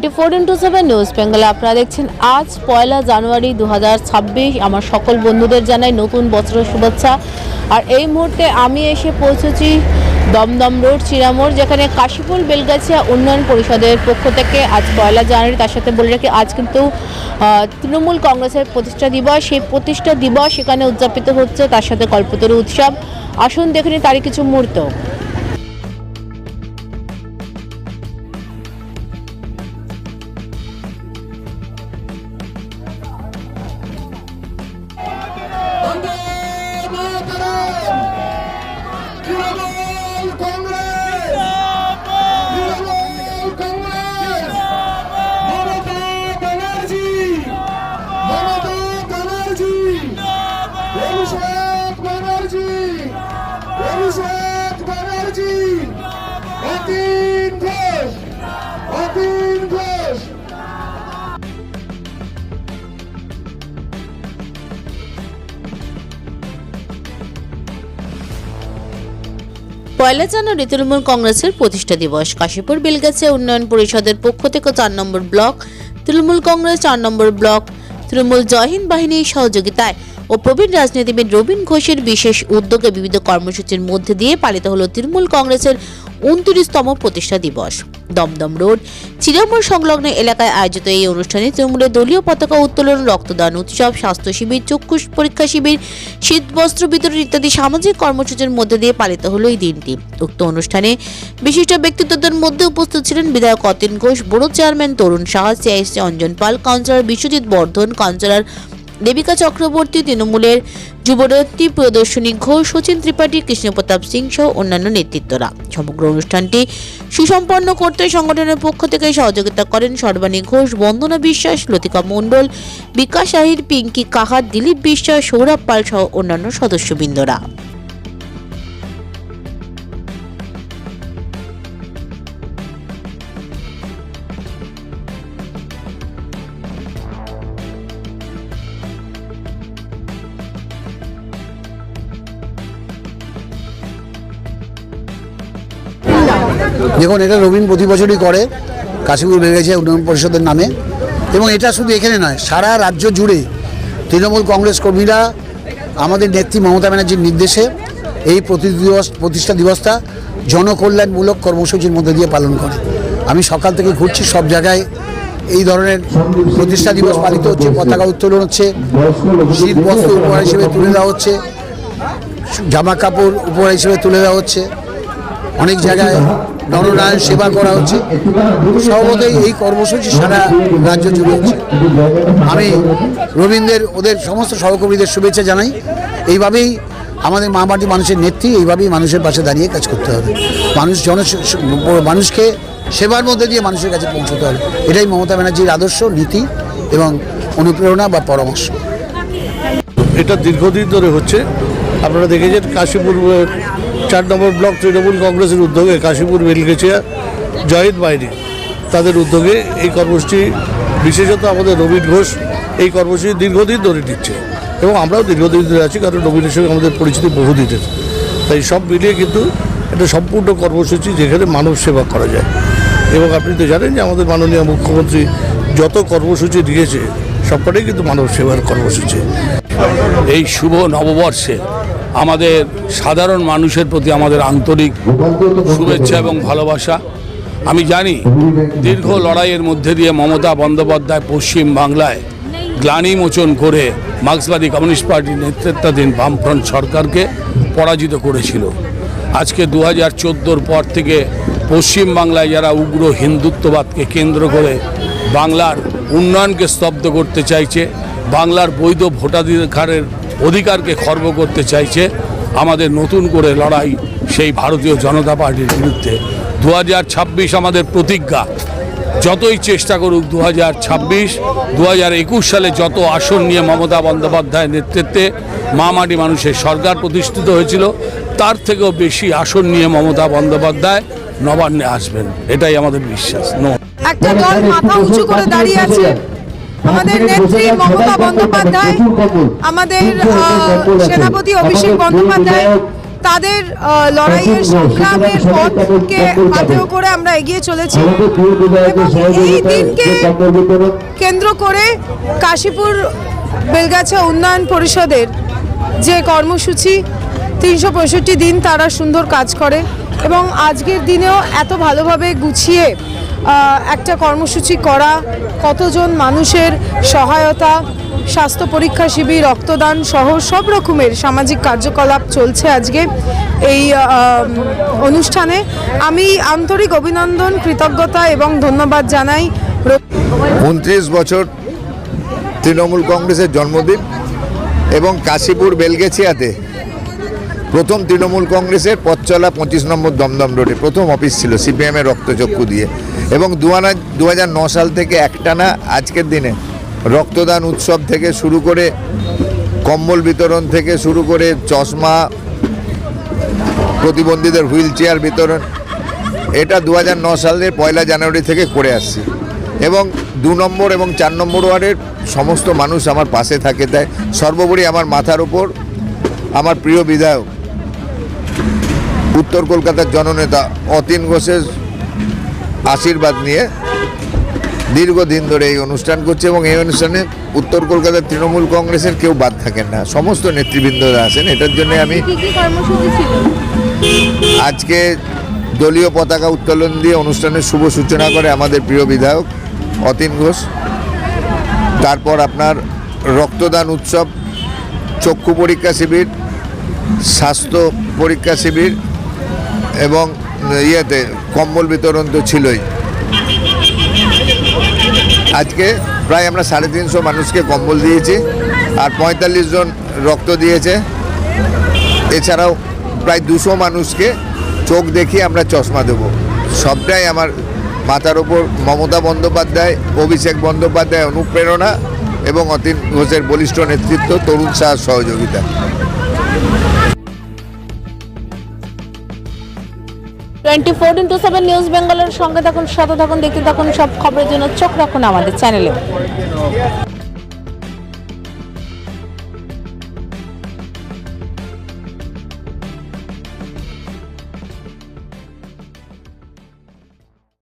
24x7 news বেঙ্গলে আপনারা দেখছেন। আজ 1 জানুয়ারি 2026। আমার সকল বন্ধুদের জানাই নতুন বছরের শুভেচ্ছা। আর এই মুহূর্তে আমি এসে পৌঁছেছি দমদম রোড চিরামোড়, যেখানে কাশীপুর বেলগাছিয়া উন্নয়ন পরিষদের পক্ষ থেকে আজ 1 জানুয়ারি, তার সাথে বলে রাখি আজ কিন্তু তৃণমূল কংগ্রেসের প্রতিষ্ঠা দিবস। সেই প্রতিষ্ঠা দিবস এখানে উদযাপিত হচ্ছে, তার সাথে কল্পতরু উৎসব। আসুন দেখে নিই তারই কিছু মুহূর্ত। পয়লা জানুয়ারি তৃণমূল কংগ্রেসের প্রতিষ্ঠা দিবস। কাশীপুর বেলগাছিয়া উন্নয়ন পরিষদের পক্ষ থেকে 4 নম্বর ব্লক তৃণমূল কংগ্রেস, 4 নম্বর ব্লক তৃণমূল জয়হিন্দ বাহিনীর সহযোগিতায় ও প্রবীণ রাজনীতিবিদ রবীন ঘোষের বিশেষ উদ্যোগে বিবিধ কর্মসূচির মধ্যে দিয়ে পালিত হলো তৃণমূল কংগ্রেসের 29তম প্রতিষ্ঠা দিবস। দমদম রোড চিরামোড় সংলগ্ন এলাকায় আয়োজিত এই অনুষ্ঠানে তৃণমূলের দলীয় পতাকা উত্তোলন, রক্তদান উৎসব, স্বাস্থ্য শিবির, চক্ষু পরীক্ষা শিবির, শীত বস্ত্র বিতরণ ইত্যাদি সামাজিক কর্মসূচির মধ্যে দিয়ে পালিত হলো এই দিনটি। উক্ত অনুষ্ঠানে বিশিষ্ট ব্যক্তিত্বদের মধ্যে উপস্থিত ছিলেন বিধায়ক অতীন ঘোষ, বোর্ড চেয়ারম্যান তরুণ সাহা, সিআইসি অঞ্জন পাল, কাউন্সিলর বিশ্বজিৎ বর্ধন, কাউন্সিলর দেবিকা চক্রবর্তী, তৃণমূলের যুবনেত্রী প্রিয়দর্শিনী ঘোষ, সচিন ত্রিপাঠী, কৃষ্ণপ্রতাপ সিং সহ অন্যান্য নেতৃত্বরা। সমগ্র অনুষ্ঠানটি সুসম্পন্ন করতে সংগঠনের পক্ষ থেকে সহযোগিতা করেন সর্বাণী ঘোষ, বন্দনা বিশ্বাস, লতিকা মণ্ডল, বিকাশ আহির, পিঙ্কি কাহার, দিলীপ বিশ্বাস, সৌরভ পাল সহ অন্যান্য সদস্যবৃন্দরা। দেখুন, এটা রবীন প্রতি বছরই করে কাশীপুর বেলগাছিয়া উন্নয়ন পরিষদের নামে, এবং এটা শুধু এখানে নয়, সারা রাজ্য জুড়ে তৃণমূল কংগ্রেস কর্মীরা আমাদের নেত্রী মমতা ব্যানার্জির নির্দেশে এই প্রতিষ্ঠা দিবসটা জনকল্যাণমূলক কর্মসূচির মধ্যে দিয়ে পালন করে। আমি সকাল থেকে ঘুরছি, সব জায়গায় এই ধরনের প্রতিষ্ঠা দিবস পালিত হচ্ছে, পতাকা উত্তোলন হচ্ছে, শীত বস্ত্র উপহার হিসেবে তুলে দেওয়া হচ্ছে, জামা কাপড় উপহার হিসেবে তুলে দেওয়া হচ্ছে, অনেক জায়গায় নরনারায়ণ সেবা করা হচ্ছে। সর্বদাই এই কর্মসূচি সারা রাজ্য জুড়ে হচ্ছে। আমি রবীন্দ্রের ওদের সমস্ত সহকর্মীদের শুভেচ্ছা জানাই। এইভাবেই আমাদের মা মাটি মানুষের নেত্রী, এইভাবেই মানুষের পাশে দাঁড়িয়ে কাজ করতে হবে। মানুষকে সেবার মধ্যে দিয়ে মানুষের কাছে পৌঁছতে হবে। এটাই মমতা ব্যানার্জির আদর্শ, নীতি এবং অনুপ্রেরণা বা পরামর্শ। এটা দীর্ঘদিন ধরে হচ্ছে। আপনারা দেখেছেন কাশীপুর 4 নম্বর ব্লক তৃণমূল কংগ্রেসের উদ্যোগে কাশীপুর বেলগাছিয়া জয়হিন্দ বাহিনী তাদের উদ্যোগে এই কর্মসূচি, বিশেষত আমাদের রবীন ঘোষ এই কর্মসূচি দীর্ঘদিন ধরে নিচ্ছে, এবং আমরাও দীর্ঘদিন ধরে আছি, কারণ রবীনের সঙ্গে আমাদের পরিচিতি বহুদিনের। তাই সব মিলিয়ে কিন্তু একটা সম্পূর্ণ কর্মসূচি যেখানে মানব সেবা করা যায়। এবং আপনি তো জানেন যে আমাদের মাননীয় মুখ্যমন্ত্রী যত কর্মসূচি দিয়েছে সবকটাই কিন্তু মানব সেবার কর্মসূচি। এই শুভ নববর্ষে আমাদের সাধারণ মানুষের প্রতি আমাদের আন্তরিক শুভেচ্ছা এবং ভালোবাসা। আমি জানি দীর্ঘ লড়াইয়ের মধ্যে দিয়ে মমতা বন্দ্যোপাধ্যায় পশ্চিম বাংলায় গ্লানি মোচন করে মার্ক্সবাদী কমিউনিস্ট পার্টির নেতৃত্বাধীন বামফ্রন্ট সরকারকে পরাজিত করেছিল। আজকে 2014 পর থেকে পশ্চিম বাংলায় যারা উগ্র হিন্দুত্ববাদকে কেন্দ্র করে বাংলার উন্নয়নকে স্তব্ধ করতে চাইছে, বাংলার বৈধ ভোটাধিকারের অধিকারকে খর্ব করতে চাইছে, আমাদের নতুন করে লড়াই সেই ভারতীয় জনতা পার্টির বিরুদ্ধে। 2026 আমাদের প্রতিজ্ঞা। যতই চেষ্টা করুক 2026, 2021 সালে যত আসন নিয়ে মমতা বন্দ্যোপাধ্যায়ের নেতৃত্বে মা মাটি মানুষের সরকার প্রতিষ্ঠিত হয়েছিল, তার থেকেও বেশি আসন নিয়ে মমতা বন্দ্যোপাধ্যায় নবান্নে আসবেন, এটাই আমাদের বিশ্বাস। একটা দল মাথা উঁচু করে দাঁড়িয়ে আছে, আমাদের নেত্রী মমতা বন্দ্যোপাধ্যায়, আমাদের সেনাপতি অভিষেক বন্দ্যোপাধ্যায়, তাদের লড়াইয়ের সংগ্রামের পথকে পাথেয় করে আমরা এগিয়ে চলেছি এবং এই দিনকে কেন্দ্র করে কাশীপুর বেলগাছা উন্নয়ন পরিষদের যে কর্মসূচি 365 দিন তারা সুন্দর কাজ করে এবং আজকের দিনেও এত ভালোভাবে গুছিয়ে একটা কর্মসূচি করা, কতজন মানুষের সহায়তা, স্বাস্থ্য পরীক্ষা শিবির, রক্তদান সহ সব রকমের সামাজিক কার্যকলাপ চলছে আজকে এই অনুষ্ঠানে। আমি আন্তরিক অভিনন্দন, কৃতজ্ঞতা এবং ধন্যবাদ জানাই। 29 বছর তৃণমূল কংগ্রেসের জন্মদিন এবং কাশীপুর বেলগেছিয়াতে প্রথম তৃণমূল কংগ্রেসের পথ চলা 25 নম্বর দমদম রোডে প্রথম অফিস ছিল সিপিএমের রক্তচক্ষু দিয়ে এবং 2009 সাল থেকে একটানা আজকের দিনে রক্তদান উৎসব থেকে শুরু করে কম্বল বিতরণ থেকে শুরু করে চশমা, প্রতিবন্ধীদের হুইল চেয়ার বিতরণ, এটা 2009 সালের 1 জানুয়ারি থেকে করে আসছি এবং 2 নম্বর এবং 4 নম্বর ওয়ার্ডের সমস্ত মানুষ আমার পাশে থাকে। তাই সর্বোপরি আমার মাথার উপর আমার প্রিয় বিধায়ক উত্তর কলকাতার জননেতা অতীন ঘোষের আশীর্বাদ নিয়ে দীর্ঘদিন ধরে এই অনুষ্ঠান করছে এবং এই অনুষ্ঠানে উত্তর কলকাতার তৃণমূল কংগ্রেসের কেউ বাদ থাকেন না, সমস্ত নেতৃবৃন্দরা আসেন। এটার জন্য আমি আজকে দলীয় পতাকা উত্তোলন দিয়ে অনুষ্ঠানের শুভ সূচনা করে আমাদের প্রিয় বিধায়ক অতীন ঘোষ। তারপর আপনার রক্তদান উৎসব, চক্ষু পরীক্ষা শিবির, স্বাস্থ্য পরীক্ষা শিবির এবং ইয়েতে কম্বল বিতরণ তো ছিলই। আজকে প্রায় আমরা 350 মানুষকে কম্বল দিয়েছি আর 45 জন রক্ত দিয়েছে। এছাড়াও প্রায় 200 মানুষকে চোখ দেখিয়ে আমরা চশমা দেব। সবটাই আমার মাথার ওপর মমতা বন্দ্যোপাধ্যায়, অভিষেক বন্দ্যোপাধ্যায় অনুপ্রেরণা এবং অতীন ঘোষের বলিষ্ঠ নেতৃত্ব, তরুণ শাহর সহযোগিতা। 24x7 নিউজ বেঙ্গলের সঙ্গে থাকুন, সাথে থাকুন, দেখতে থাকুন, সব খবরের জন্য চোখ রাখুন আমাদের চ্যানেলে।